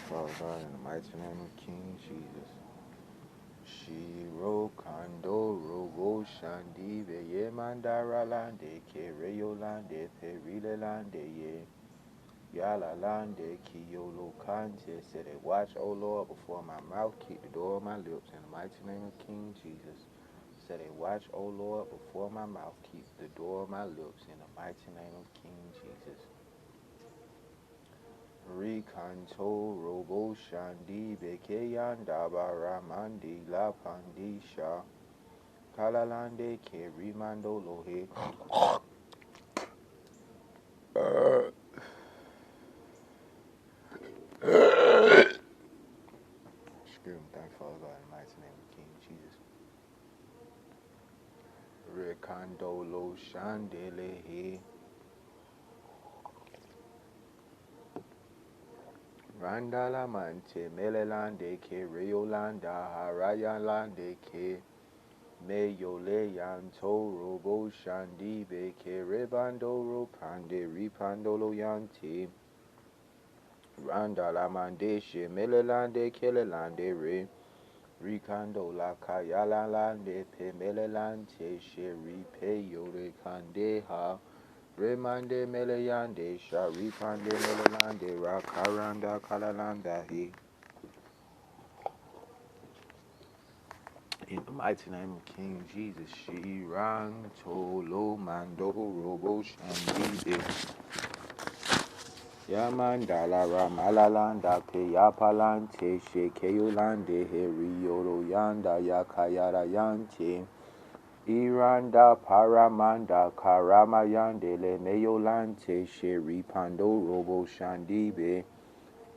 Father God, in the mighty name of King Jesus. Shiro Kando Robo Shandi Ye Mandara Lande Ke Reyo Lande Perile Lande Ye Yala Lande Kiyolo Kante said they watch, O Lord, before my mouth, keep the door of my lips in the mighty name of King Jesus. Said they watch, O Lord, before my mouth, keep the door of my lips in the mighty name of King Jesus. Rikanto Robo Shandi Bekeyanda Baramandi La Pandisha Kalalande Ke Rimando Lohe. Excuse me, thank Father God in the mighty name of King Jesus. Rikando Lo Shandelehe Randala Mante Melelande Ke Reolanda Harayalande Ke Meyole Yanto Robo Shandi Beke Rebando Ropande Ripandolo Yanti Randala Mandeshe Melelande Kelelande Re Rikando La Kayalalande Pe Melelante She Ripe Yore Kandeha Remande Meleyande Sha Ripande Melelande Rakaranda Kalalanda He. In the mighty name of King Jesus, Shirang Tolo Mando Robo Shandi Yamandala Ramalalanda Pe Yapalante Shekeyolande Herioro Yanda Yakayara Yante Iranda Paramanda Karamayandele Meyolante Sheripando Robo Shandibe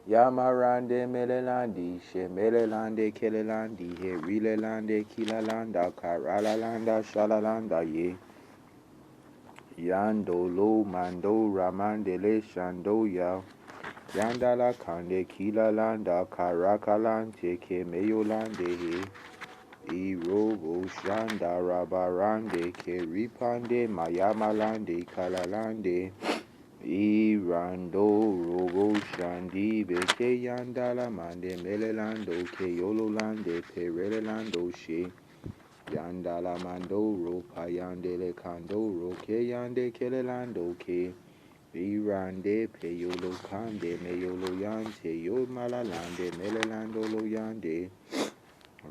Yamarande Melelandi Shemelelande Kelelandi Herilelande Kilalanda Karalalanda Shalalanda Ye Yandolo Mando Ramandele Shandoya Yandala Kande Kilalanda Karakalante Kemeyolande He Irobo Shanda Rabarande Keripande Mayamalande Kalalande Irando Robo Shandi Beke Yandala Mande Melelando Keyololande Perelando She Yandala Mando Ropa Yandele Kando Roke Yande Kelelando Ke Irande Peyolo Kande Meyolo Yante Yo Malalande Melelando Lo Yande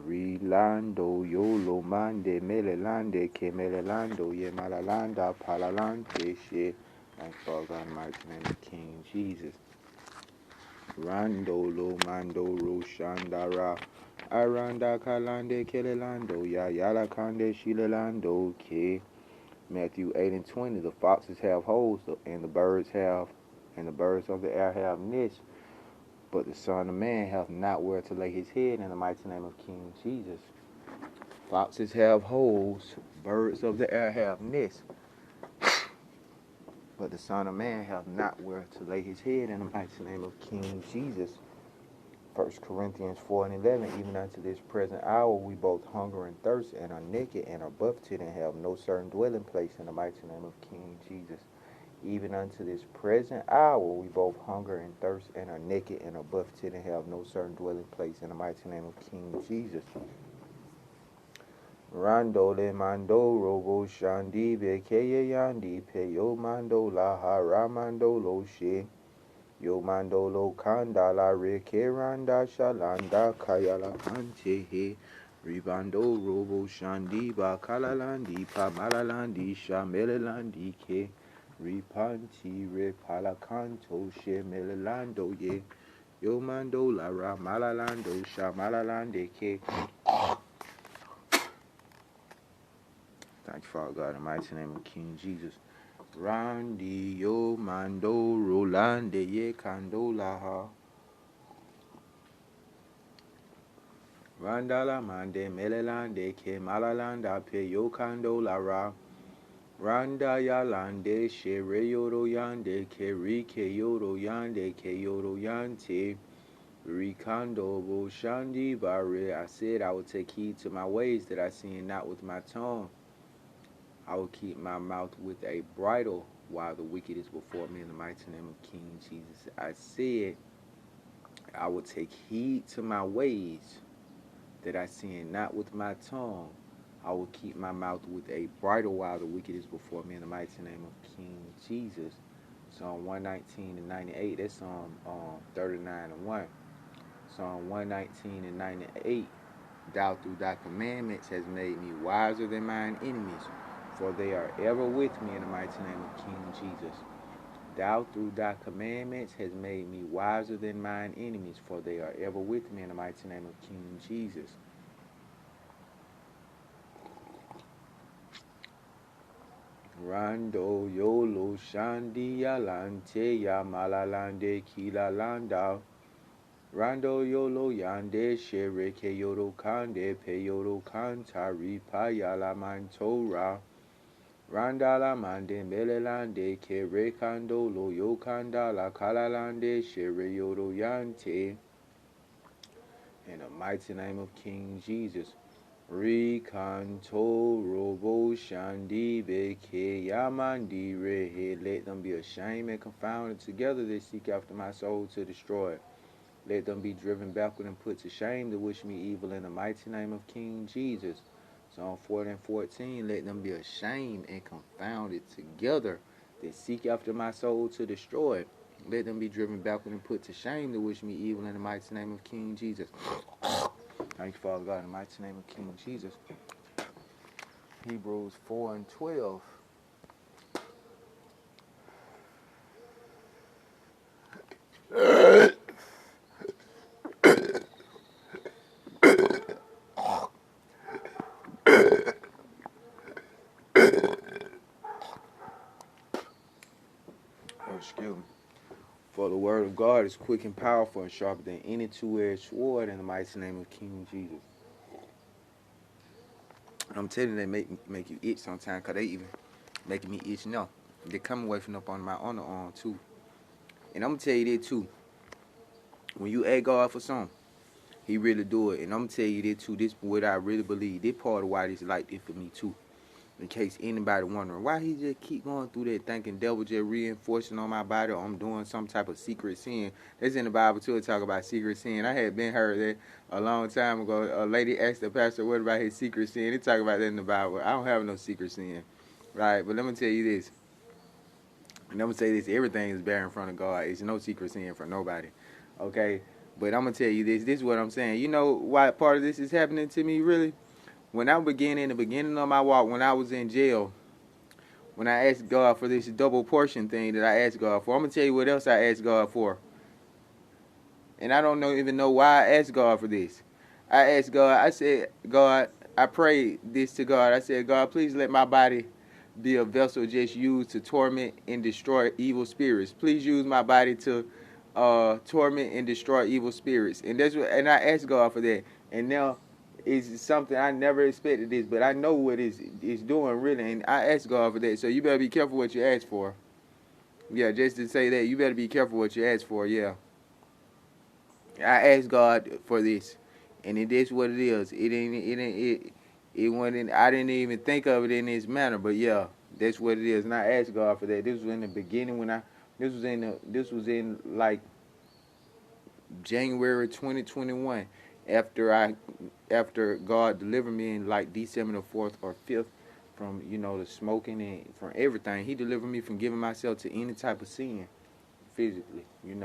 Rilando Yolo Mande Melelande Ke Melelando Ye Malalanda Palalante She. Thank Father God in the mighty name of King Jesus. Randolo Mando Roshandara Aranda Kalande Kelelando Ya Yala Kande Shilelando Ke. Matthew 8:20. The foxes have holes and the birds of the air have nests, but the Son of Man hath not where to lay his head in the mighty name of King Jesus. Foxes have holes, birds of the air have nests, but the Son of Man hath not where to lay his head in the mighty name of King Jesus. 1 Corinthians 4:11. Even unto this present hour we both hunger and thirst and are naked and are buffeted and have no certain dwelling place in the mighty name of King Jesus. Even unto this present hour we both hunger and thirst and are naked and are buffeted and have no certain dwelling place in the mighty name of King Jesus. Rando le mando robo shandi bekeye yandi pe yo mando la haramando lo she yo mando lo kanda la reke randa shalanda kayala kante he ribando robo shandi ba kalalandi pa malalandi shamelelandi ke ripanti re palakanto she melelando ye yo mando la ra malalando shamalalande ke. Thank you, Father God, in the mighty name of King Jesus. Randi yo mando rolande ye kando laha. Randala mande melelande ke malalanda pe yo kando la ra. Randa yalande she re yoro yande ke ri ke yoro yande ke yoro yante. Rikando bo shandi bare. I said I would take heed to my ways that I sin not with my tongue. I will keep my mouth with a bridle while the wicked is before me in the mighty name of King Jesus. I said I will take heed to my ways, that I sin not with my tongue. I will keep my mouth with a bridle while the wicked is before me, in the mighty name of King Jesus. Psalm 119 and 98. That's Psalm 39 and 1. Psalm 119 and 98. Thou through thy commandments has made me wiser than mine enemies, for they are ever with me, in the mighty name of King Jesus. Thou through thy commandments has made me wiser than mine enemies, for they are ever with me, in the mighty name of King Jesus. Rando yolo shandi yalante ya malalande kila landa. Rando yolo yande shereke yoro kande pe yoro kanta ripa yala mantora. Randala mande melelande ke rekando lo yokanda la kalalande shere yoro yante. In the mighty name of King Jesus. Rikanto robo shandi beke yamandi rehe. Let them be ashamed and confounded together that seek after my soul to destroy it. Let them be driven backward and put to shame that wish me evil, in the mighty name of King Jesus. Psalm 40 and 14. Let them be ashamed and confounded together that seek after my soul to destroy it. Let them be driven backward and put to shame that wish me evil, in the mighty name of King Jesus. Thank you, Father God, in the mighty name of King Jesus. Hebrews 4 and 12. Excuse me. For the word of God is quick and powerful and sharper than any two-edged sword, in the mighty name of King Jesus. I'm telling you, they make you itch sometimes, because they even making me itch now. They come away from up on my underarm too. And I'm going to tell you that too. When you ask God for something, He really do it. And I'm going to tell you that too. This is what I really believe. This part of why this is like this for me too. In case anybody wondering why he just keep going through that, thinking devil just reinforcing on my body, or I'm doing some type of secret sin. That's in the Bible too. It talk about secret sin. I had been heard that a long time ago. A lady asked the pastor, what about his secret sin? They talk about that in the Bible. I don't have no secret sin. Right? But let me tell you this. And I'm going to say this. Everything is bare in front of God. It's no secret sin for nobody. Okay? But I'm going to tell you this. This is what I'm saying. You know why part of this is happening to me, really? When I began in the beginning of my walk, when I was in jail, when I asked God for this double portion thing that I asked God for, I'm going to tell you what else I asked God for. And I don't even know why I asked God for this. I asked God, I said, God, I prayed this to God. I said, God, please let my body be a vessel just used to torment and destroy evil spirits. Please use my body to torment and destroy evil spirits. And I asked God for that. And now it's something I never expected this, but I know what it's doing really. And I asked God for that. So you better be careful what you ask for. Yeah, just to say that, you better be careful what you ask for. Yeah. I asked God for this, and it is what it is. It wasn't. I didn't even think of it in this manner, but yeah, that's what it is. And I asked God for that. This was in the beginning when this was in like January 2021, after God delivered me in like December the 4th or 5th from the smoking and from everything. He delivered me from giving myself to any type of sin physically, and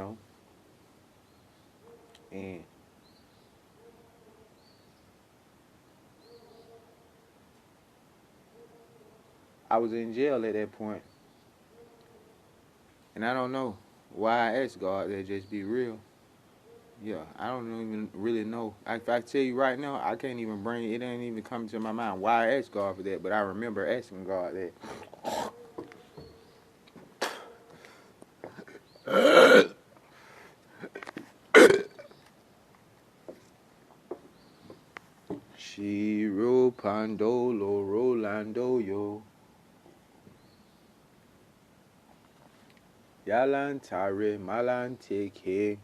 I was in jail at that point, and I don't know why I asked God to just be real. Yeah, I don't even really know. If I tell you right now, I can't even bring it. It ain't even come to my mind why I asked God for that. But I remember asking God that. Shiro Pandolo Rolando Yo Yalantare Malanteke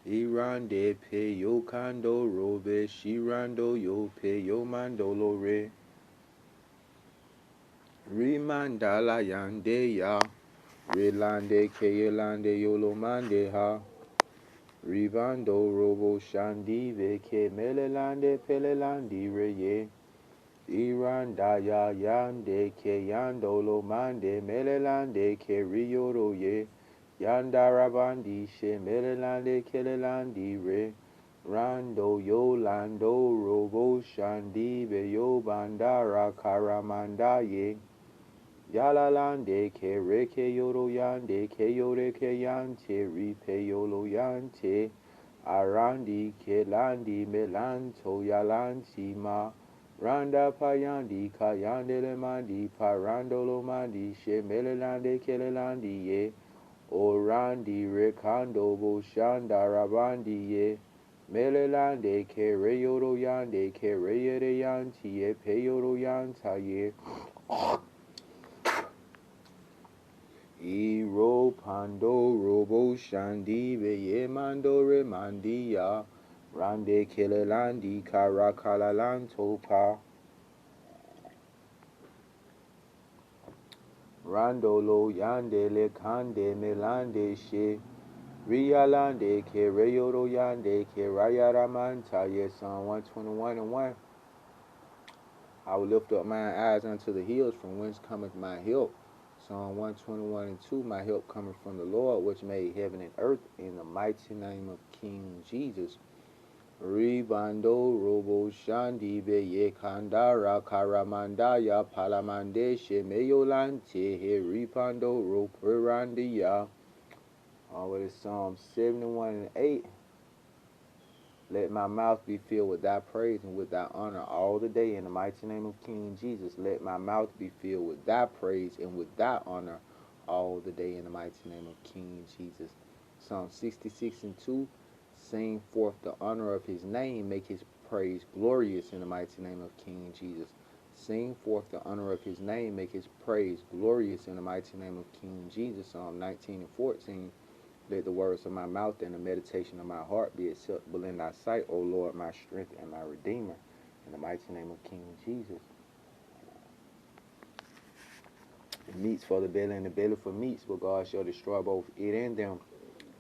Irande Pe Yo Kando Robe Shirando Yo Pe Yo Mandolo Re Rimandala Yande Ya Relande Ke Yelande Yolo Mande Ha Ribando robo shandi veke melelande pelelandi reye. Irandaya yande ke yandolo mande melelande ke riyoro ye. Yandarabandi she melelande kelelandi re. Rando yolando robo shandi be yo bandara karamanda ye. Yalalande ke reke yoro yande ke yore ke yante ripe yolo yante. Arandi ke landi melanto yalanti ma. Randa payandi kayandele mandi parandolo mandi she melelande kelelandi ye. Orandi rekando bo shanda rabandi ye. Melelande ke reyoro yande ke reyere yanti ye peyoro yanta ye. Iro pando robo shandi be ye mando remandia. Rande kelelandi karakalalanto pa. Randolo yandele kande melande she. Rialande ke reyoro yande ke rayaramanta ye. Psalm 121 and 1. I will lift up my eyes unto the hills, from whence cometh my help. Psalm 121 and 2. My help cometh from the Lord, which made heaven and earth, in the mighty name of King Jesus. Ribando robo shandi be ye kandara karamandaya palamande shemeyolante he ripando ro perandia. What is Psalm 71 and 8? Let my mouth be filled with thy praise and with thy honor all the day, in the mighty name of King Jesus. Let my mouth be filled with thy praise and with thy honor all the day, in the mighty name of King Jesus. Psalm 66 and 2. Sing forth the honor of his name, make his praise glorious, in the mighty name of King Jesus. Sing forth the honor of his name, make his praise glorious, in the mighty name of King Jesus. Psalm 19 and 14. Let the words of my mouth and the meditation of my heart be acceptable in thy sight, O Lord, my strength and my redeemer. In the mighty name of King Jesus. Meats for the belly and the belly for meats, but God shall destroy both it and them.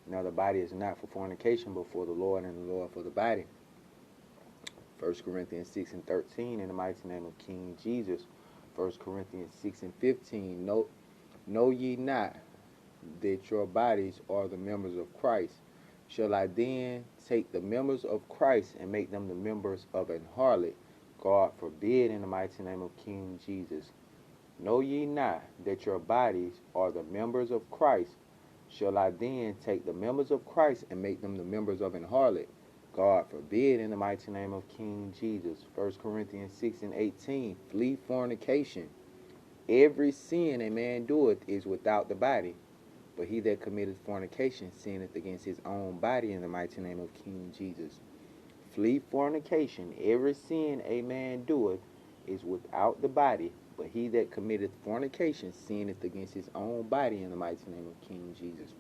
Now the body is not for fornication, but for the Lord, and the Lord for the body. 1 Corinthians 6 and 13, in the mighty name of King Jesus. 1 Corinthians 6 and 15, know ye not that your bodies are the members of Christ? Shall I then take the members of Christ and make them the members of an harlot? God forbid, in the mighty name of King Jesus. Know ye not that your bodies are the members of Christ? Shall I then take the members of Christ and make them the members of an harlot? God forbid, in the mighty name of King Jesus. 1 Corinthians 6 and 18, flee fornication. Every sin a man doeth is without the body, but he that committeth fornication sinneth against his own body, in the mighty name of King Jesus. Flee fornication. Every sin a man doeth is without the body, but he that committeth fornication sinneth against his own body, in the mighty name of King Jesus.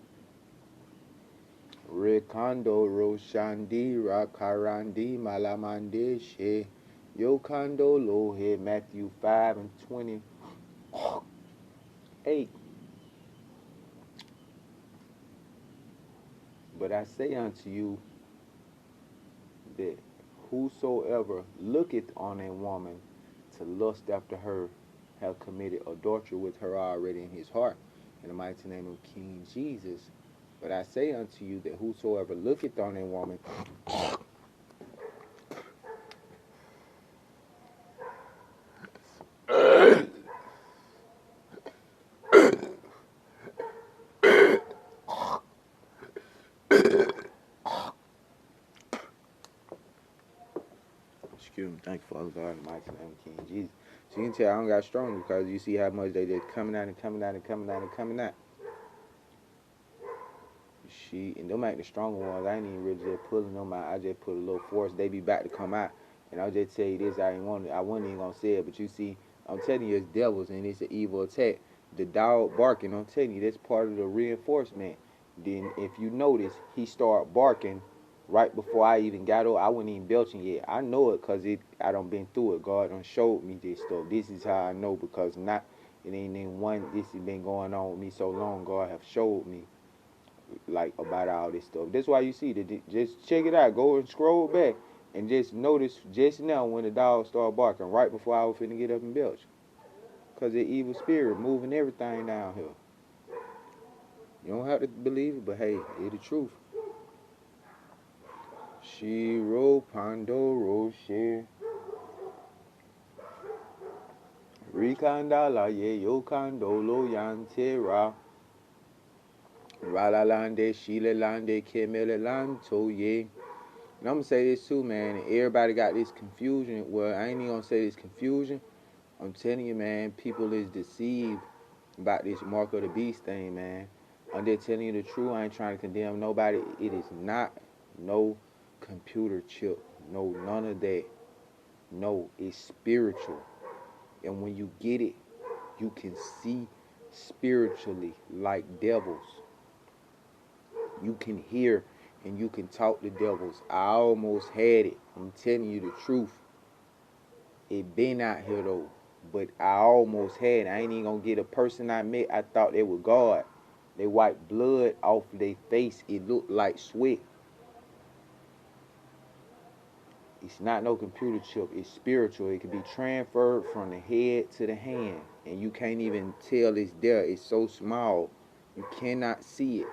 Rekando roshandi rakarandi malamande she yokando lohe. Matthew 5 and 28. But I say unto you that whosoever looketh on a woman to lust after her have committed adultery with her already in his heart, in the mighty name of King Jesus. But I say unto you that whosoever looketh on a woman excuse me, thank you, Father God, in the mighty name of King Jesus. So you can tell I don't got strong, because you see how much they just coming out and coming out and coming out and coming out. And them ain't the stronger ones. I ain't even really just pulling them out. I just put a little force. They be back to come out. And I'll just tell you this, I wasn't even gonna say it, but you see, I'm telling you, it's devils and it's an evil attack. The dog barking, I'm telling you, that's part of the reinforcement. Then if you notice, he started barking right before I even got up. I wasn't even belching yet. I know it because I done been through it. God done showed me this stuff. This is how I know, because it ain't in one, this has been going on with me so long. God have showed me. like about all this stuff. That's why you see that. Just check it out. Go and scroll back and just notice just now when the dog started barking right before I was finna get up and belch. Cause the evil spirit moving everything down here. You don't have to believe it, but hey, it's the truth. Shiro Pandoro She Rikandala Ye Yokandolo Yantera Ralalande Shilelande Kemelelanto Ye. And I'm gonna say this too, man. And everybody got this confusion. Well, I ain't even gonna say this confusion. I'm telling you, man, people is deceived about this mark of the beast thing, man. I'm just telling you the truth. I ain't trying to condemn nobody. It is not no computer chip. No, none of that. No, it's spiritual. And when you get it, you can see spiritually like devils. You can hear and you can talk to devils. I almost had it. I'm telling you the truth. It been out here though. But I almost had it. I ain't even gonna get a person I met. I thought they were God. They wiped blood off their face. It looked like sweat. It's not no computer chip. It's spiritual. It can be transferred from the head to the hand. And you can't even tell it's there. It's so small. You cannot see it.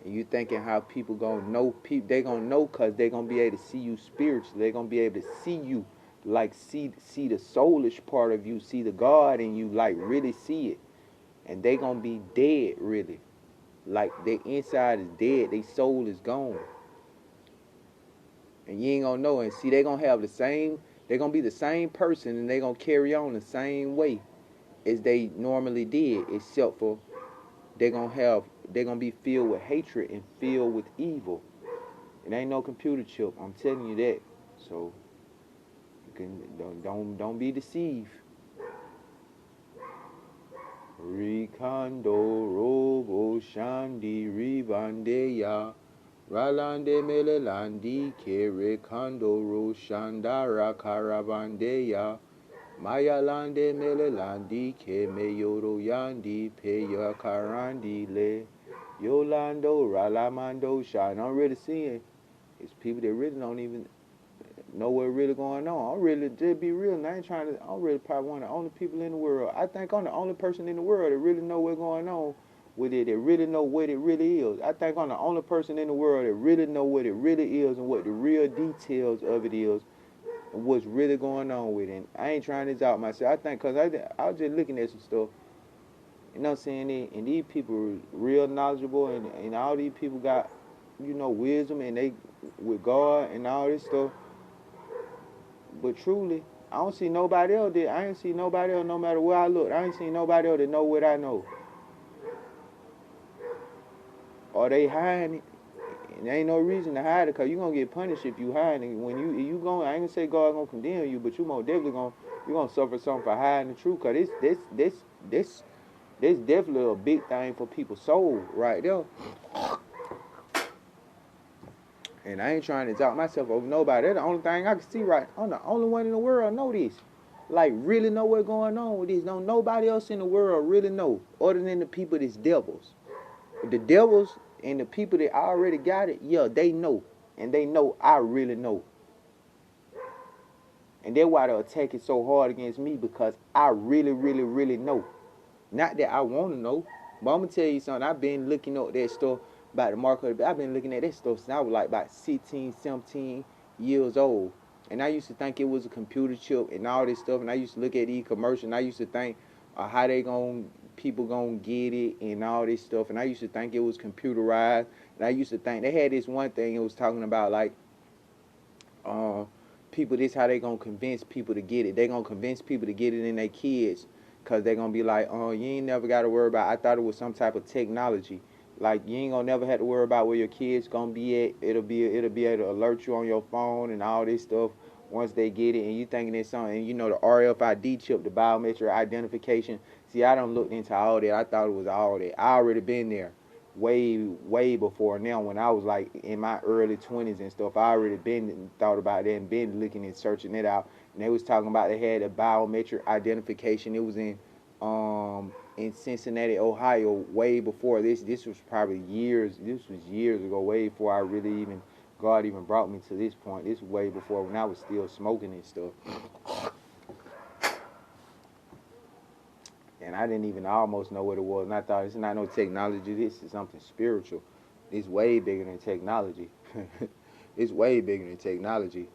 And you thinking how people gonna know. They gonna know because they gonna be able to see you spiritually. They gonna be able to see you. Like see the soulish part of you. See the God in you. Like really see it. And they gonna be dead really. Like their inside is dead. Their soul is gone. And you ain't gonna know. And see, they gonna have the same, they gonna be the same person and they gonna carry on the same way as they normally did, except for they gonna be filled with hatred and filled with evil. It ain't no computer chip, I'm telling you that. So you can don't be deceived. Rikando robo shandi ribandeya Ralande melelandi kere kando roshandara karabandeya Mayalande melelandi ke meyoro yandi peya karandi le Yolando ralamando shine. I'm really seeing it's people that really don't even know what's really going on. I'm really just be real and I ain't trying to I'm really probably one of the only people in the world. I think I'm the only person in the world that really know what's going on with it, that really know what it really is. I think I'm the only person in the world that really know what it really is and what the real details of it is and what's really going on with it. And I ain't trying this out myself. I think because I was just looking at some stuff, you know what I'm saying? And these people are real knowledgeable and all these people got, you know, wisdom and they with God and all this stuff. But truly, I don't see nobody else that I ain't see nobody else no matter where I look. I ain't seen nobody else that know what I know. Or they hiding it. And there ain't no reason to hide it because you're going to get punished if you hide it. When you going, I ain't going to say God going to condemn you, but you most definitely you're going to suffer something for hiding the truth because this definitely a big thing for people's soul right there. And I ain't trying to talk myself over nobody. That's the only thing I can see right. I'm the only one in the world know this. Like really know what's going on with this. Don't nobody else in the world really know other than the people that's devils. The devils and the people that already got it, yeah, they know. And they know I really know. And that's why they're attacking so hard against me because I really, really, really know. Not that I want to know, but I'm going to tell you something. I've been looking up that stuff about the mark of the I've been looking at that stuff since I was like about 16, 17 years old. And I used to think it was a computer chip and all this stuff. And I used to look at these commercials and I used to think how people gonna get it and all this stuff. And I used to think it was computerized. And I used to think they had this one thing it was talking about like people, this how they gonna convince people to get it. They gonna convince people to get it in their kids because they gonna be like, oh, you ain't never got to worry about, I thought it was some type of technology. Like you ain't gonna never have to worry about where your kids gonna be at. It'll be able to alert you on your phone and all this stuff once they get it. And you thinking it's something, and you know the RFID chip, the biometric identification. See, I done looked into all that. I thought it was all that. I already been there way before now when I was like in my early 20s and stuff. I already been thought about that and been looking and searching it out. And they was talking about they had a biometric identification. It was in in Cincinnati, Ohio, way before this. This was probably years. This was years ago, way before I really even God even brought me to this point. This was way before when I was still smoking and stuff. And I didn't even almost know what it was. And I thought it's not no technology. This is something spiritual. It's way bigger than technology. It's way bigger than technology.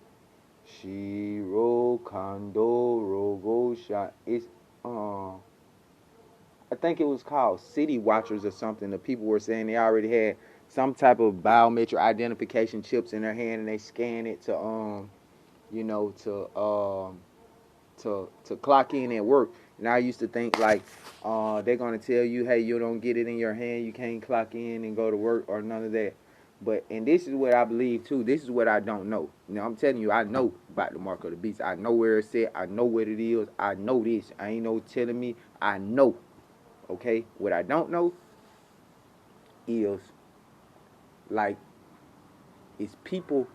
Shiro Kondo Rogo Shot. It's I think it was called City Watchers or something. The people were saying they already had some type of biometric identification chips in their hand, and they scan it to you know, to clock in at work. And I used to think like they're gonna tell you, hey, you don't get it in your hand, you can't clock in and go to work or none of that. But and this is what I believe too. This is what I don't know. You know, I'm telling you, I know about the mark of the beast. I know where it's at. I know what it is. I know this. I ain't no telling me. I know. Okay. What I don't know is like, is people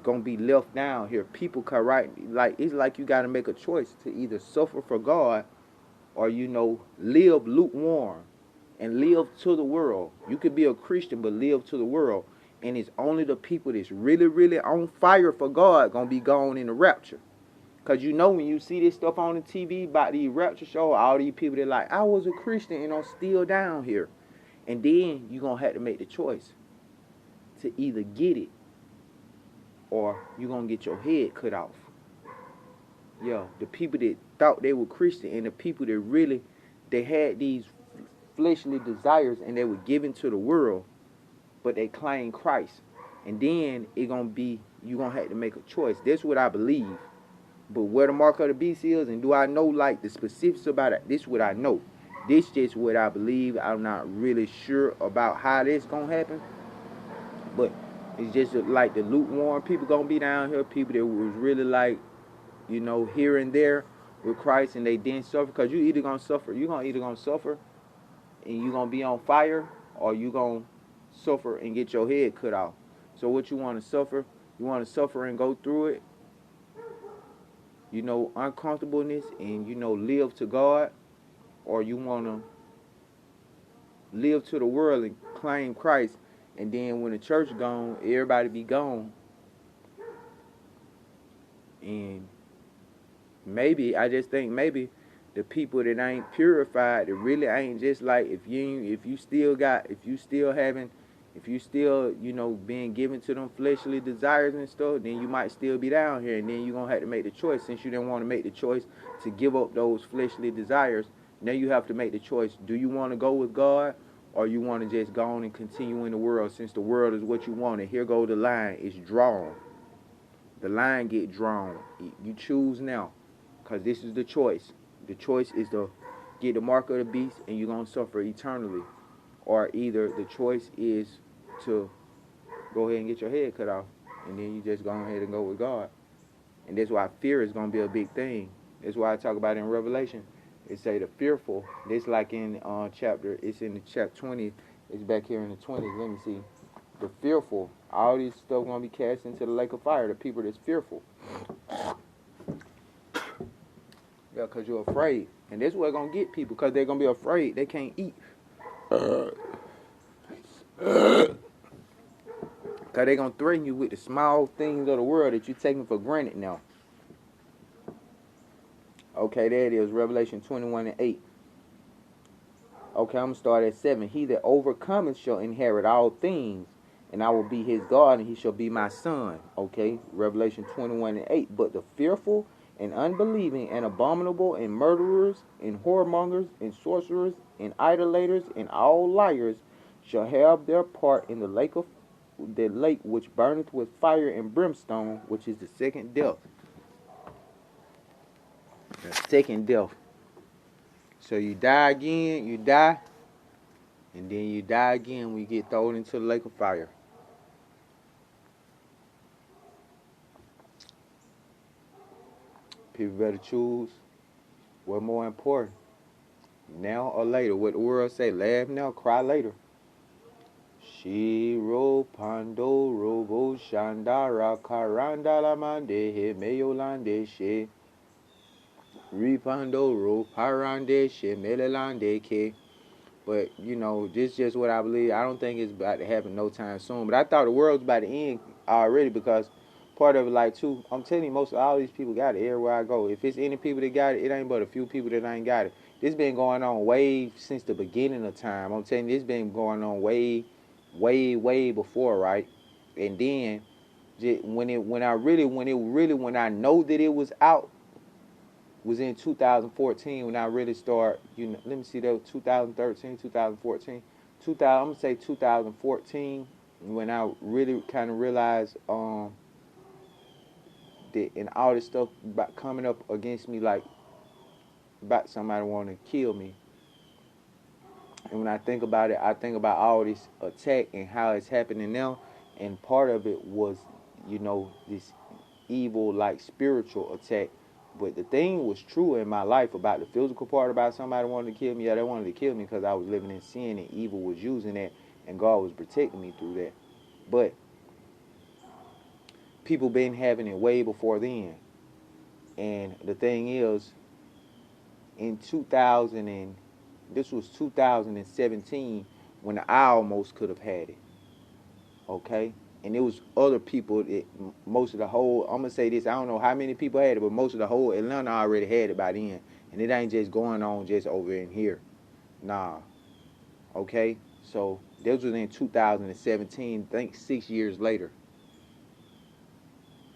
gonna be left down here? People come right, like it's like you got to make a choice to either suffer for God or live lukewarm and live to the world. You could be a Christian but live to the world, and it's only the people that's really, really on fire for God gonna be gone in the rapture. Cause when you see this stuff on the TV about the rapture show, all these people that like, I was a Christian and I'm still down here, and then you gonna have to make the choice to either get it or you gonna get your head cut off. Yo, the people that thought they were Christian and the people that really, they had these fleshly desires and they were given to the world, but they claim Christ. And then you gonna have to make a choice. That's what I believe. But where the mark of the beast is, and do I know like the specifics about it? This is what I know. This just what I believe. I'm not really sure about how this gonna happen. But it's just like the lukewarm people gonna be down here, people that was really like, here and there with Christ, and they didn't suffer. Because you either gonna suffer and you gonna be on fire, or you gonna suffer and get your head cut off. So what you want to suffer? You want to suffer and go through it, uncomfortableness, and live to God, or you want to live to the world and claim Christ, and then when the church gone, everybody be gone. And I just think maybe the people that ain't purified, that really ain't, just like if you still being given to them fleshly desires and stuff, then you might still be down here, and then you're gonna have to make the choice. Since you didn't want to make the choice to give up those fleshly desires, now you have to make the choice. Do you want to go with God, or you want to just go on and continue in the world, since the world is what you want? And here go the line. It's drawn. The line get drawn. You choose now, because this is the choice. The choice is to get the mark of the beast, and you're going to suffer eternally. Or either the choice is to go ahead and get your head cut off, and then you just go ahead and go with God. And that's why fear is going to be a big thing. That's why I talk about in Revelation. It say the fearful. This like in chapter, it's in the chapter 20. It's back here in the 20s. Let me see. The fearful. All these stuff going to be cast into the lake of fire. The people that's fearful. Yeah, because you're afraid. And that's what's going to get people, because they're going to be afraid. They can't eat. Because they're going to threaten you with the small things of the world that you're taking for granted now. Okay, there it is. Revelation 21:8. Okay, I'm going to start at 7. He that overcometh shall inherit all things, and I will be his God, and he shall be my son. Okay, Revelation 21:8. But the fearful and unbelieving and abominable and murderers and whoremongers and sorcerers and idolaters and all liars shall have their part in the lake which burneth with fire and brimstone, which is the second death. The second death. So you die again, and then you die again when you get thrown into the lake of fire. People better choose what's more important, now or later. What the world say, laugh now, cry later. Shiro Pando Robo Shandara Karanda La Mande He Meyolande She. Ripando ro parande she melelande ke. But you know, this is just what I believe. I don't think it's about to happen no time soon. But I thought the world's about to end already because part of it, like too, I'm telling you, most of all these people got it everywhere I go. If it's any people that got it, it ain't but a few people that ain't got it. This been going on way since the beginning of time. I'm telling you, this been going on way before, right? And then when I know that it was out was in 2014 when I really start, let me see, that was 2013, 2014, 2000, I'm gonna say 2014 when I really kind of realized that and all this stuff about coming up against me, like about somebody wanting to kill me. And when I think about it, I think about all this attack and how it's happening now. And part of it was, this evil, like spiritual attack. But the thing was true in my life about the physical part about somebody wanting to kill me. Yeah, they wanted to kill me because I was living in sin and evil was using that and God was protecting me through that. But people been having it way before then. And the thing is, in 2000 and this was 2017 when I almost could have had it. Okay, and it was other people that most of the whole. I'm gonna say this. I don't know how many people had it, but most of the whole Atlanta already had it by then, and it ain't just going on just over in here. Nah. Okay, so this was in 2017. Think 6 years later.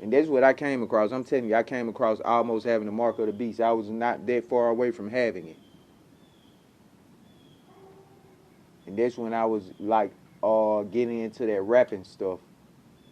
And that's what I came across. I'm telling you, I came across almost having the mark of the beast. I was not that far away from having it. And that's when I was like getting into that rapping stuff.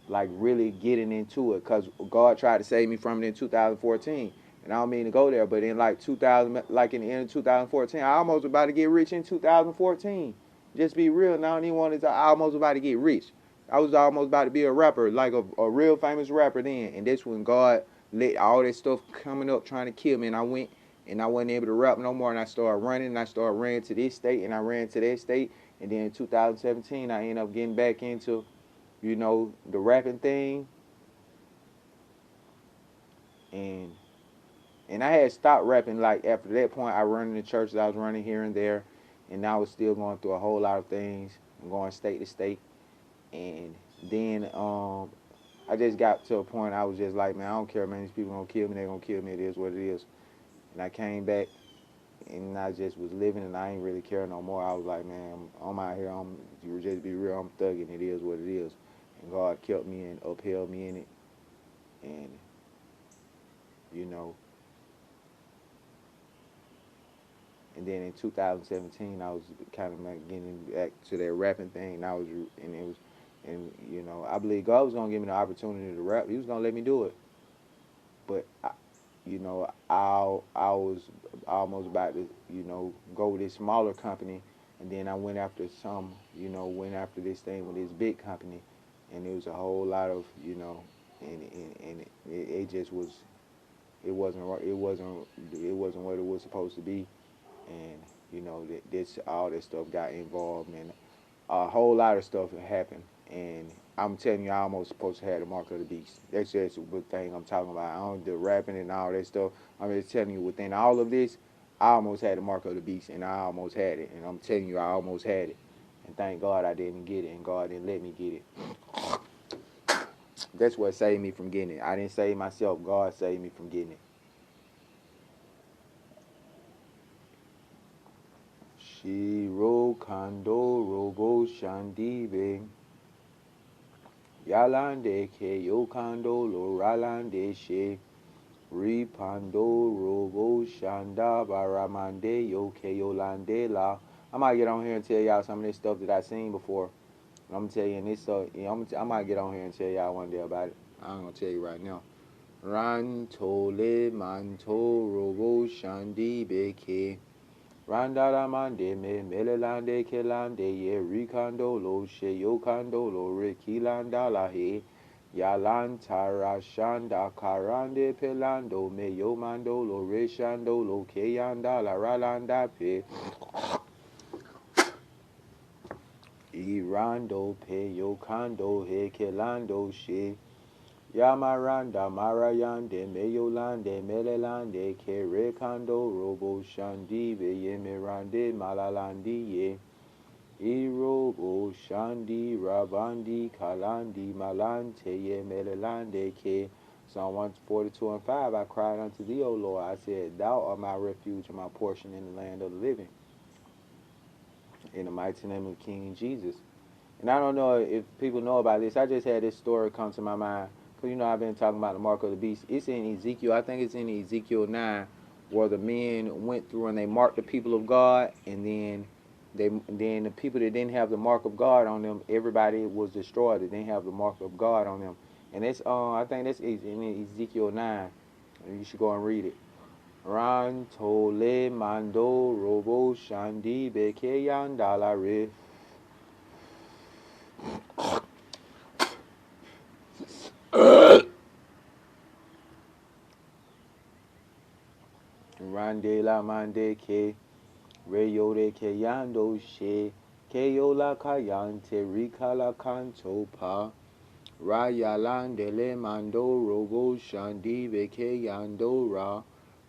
Like really getting into it because God tried to save me from it in 2014. And I don't mean to go there, but in like 2000, like in the end of 2014, I almost about to get rich in 2014. Just be real. Now I don't even want to. I almost about to get rich. I was almost about to be a rapper, like a real famous rapper then. And that's when God let all that stuff coming up trying to kill me. And I went and I wasn't able to rap no more. And I started running and I started running to this state and I ran to that state. And then in 2017, I ended up getting back into the rapping thing, and I had stopped rapping. Like after that point, I run in the churches I was running here and there, and I was still going through a whole lot of things, going state to state, and then I just got to a point I was just like, man, I don't care, man. These people gonna kill me. They gonna kill me. It is what it is. And I came back, and I just was living, and I ain't really care no more. I was like, man, I'm out here. You just be real. I'm thugging. It is what it is. And God kept me and upheld me in it, and you know. And then in 2017, I was kind of like getting back to that rapping thing. And I believe God was gonna give me the opportunity to rap. He was gonna let me do it. But I was almost about to, go with this smaller company, and then I went after went after this thing with this big company, and it was a whole lot of, and it just was, it wasn't what it was supposed to be, and this all this stuff got involved, and a whole lot of stuff happened, and I'm telling you, I almost supposed to have the mark of the beast. That's just the thing I'm talking about. I don't do rapping and all that stuff. I'm just telling you, within all of this, I almost had the mark of the beast, and I almost had it, and I'm telling you, I almost had it, and thank God I didn't get it, and God didn't let me get it. That's what saved me from getting it. I didn't save myself. God saved me from getting it. Shiro Kando Robo Shandibe Yalande Ke Yokando Loralande She Ripando Robo Shanda Baramande Yoke Yolande La. I might get on here and tell y'all some of this stuff that I seen before. And I'm gonna tell you, and this I might get on here and tell y'all one day about it. I'm gonna tell you right now. Rantole Manto Robo Shandi Beke Randala mande me melelande kelande ye rikando lo she yokando lo rekilanda la he yalantara shanda karande pelando me yomando lo reshando lo keyanda la ralanda pe irando pe yokando he kelando she Yamaranda Marayande Meyolande Melelande Ke Rekando Robo Shandi Yemirande Malalandi Ye Irobo Shandi Rabandi Kalandi Malante Ye Melelande Ke Psalm 142 and 5. I cried unto thee, O Lord. I said, Thou art my refuge and my portion in the land of the living. In the mighty name of King Jesus. And I don't know if people know about this. I just had this story come to my mind. Because, I've been talking about the mark of the beast. It's in Ezekiel. I think it's in Ezekiel 9 where the men went through and they marked the people of God. And then the people that didn't have the mark of God on them, everybody was destroyed. They didn't have the mark of God on them. And it's I think that's in Ezekiel 9. You should go and read it. Ran tole mando robo shandi beke yandala rif. Rande la mande ke reyo de ke yando she ke yo la kayante rika la kanto pa raya lande le mando robo shandi beke yando ra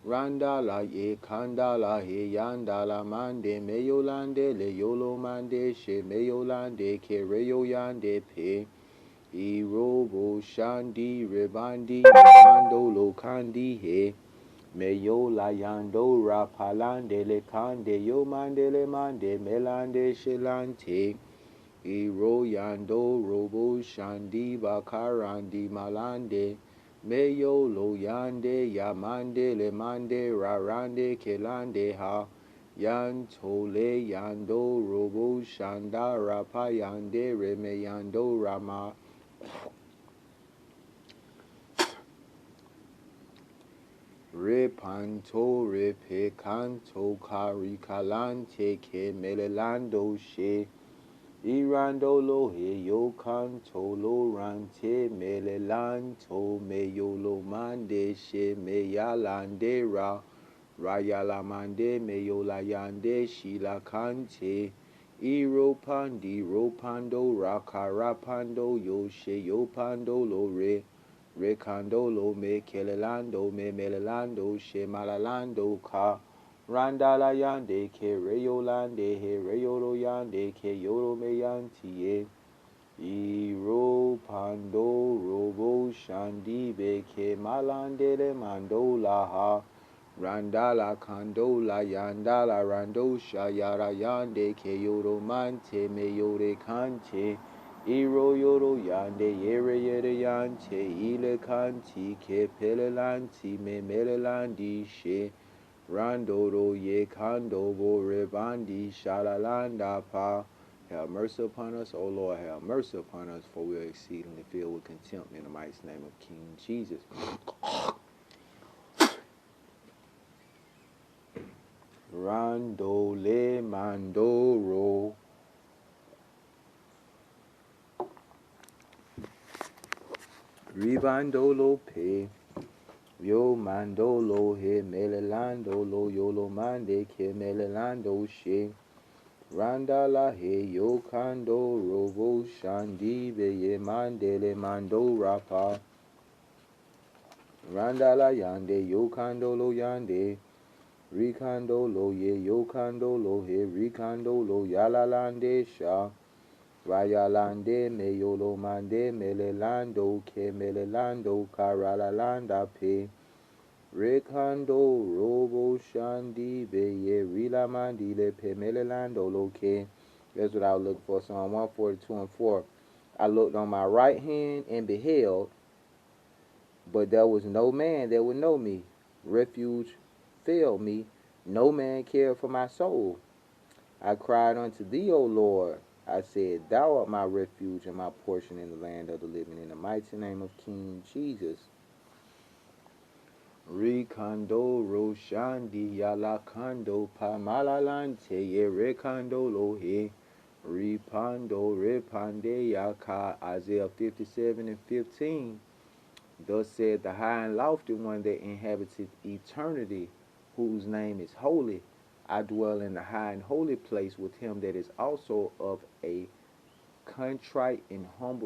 randa la ye kanda la he yanda la mande meyo lande le yolo mande she meyo lande ke reyo yande pe I robo shandi rebandi mando lo kandi he Meyo la yando ra palande le kande yo mande le mande melande shilante Iro yando robo shandi bakarandi malande Meyo lo yande yamande le mande rarande kelande ha Yanto le yando robo shanda rapa yande reme yando rama Repanto repecanto caricalante que melelando she Irando lo he yo canto lo rante melelanto me yo lo mande she me yalande ra Rayalamande me yo la yande shila cante Iro pandi ropando racarapando yo she yo pando lo re Recandolo me kelelando me melelando she malalando ka Randala yande ke reyolande he reyolo yande ke yoro me yantie Iro pando robo shandi be ke malande le mandola ha Randala kandola yandala rando shayara yande ke yoro mante me yore kante Iro yoro yande yere yere yante ile kanti ke pelelanti me melelandi she Randoro ye kando bo rebandi shalalanda pa Have mercy upon us, O Lord, have mercy upon us, for we are exceedingly filled with contempt in the mighty name of King Jesus. Rando le mandoro Ribandolo pe Yo mandolo he melelando lo yolo mande ke melelando she Randa la he yo kando robo shandi be ye mandele mando rapa Randa la yande yo kando lo yande Rikando lo ye yo kando lo he rikando lo yalalande sha Rayalande me yolo mande melelando ke melelando karalalanda pe Rekando robo shandi be ye rila mandile pe melelando lo ke. That's what I was looking for. Psalm 142 and 4. I looked on my right hand and beheld, but there was no man that would know me. Refuge failed me. No man cared for my soul. I cried unto thee, O Lord. I said, Thou art my refuge and my portion in the land of the living. In the mighty name of King Jesus. Rikando roshandi yalakando pamalalante ye rekando lohe. Ripando repande yaka. Isaiah 57 and 15. Thus said the high and lofty one that inhabiteth eternity, whose name is holy. I dwell in the high and holy place with him that is also of a contrite and humble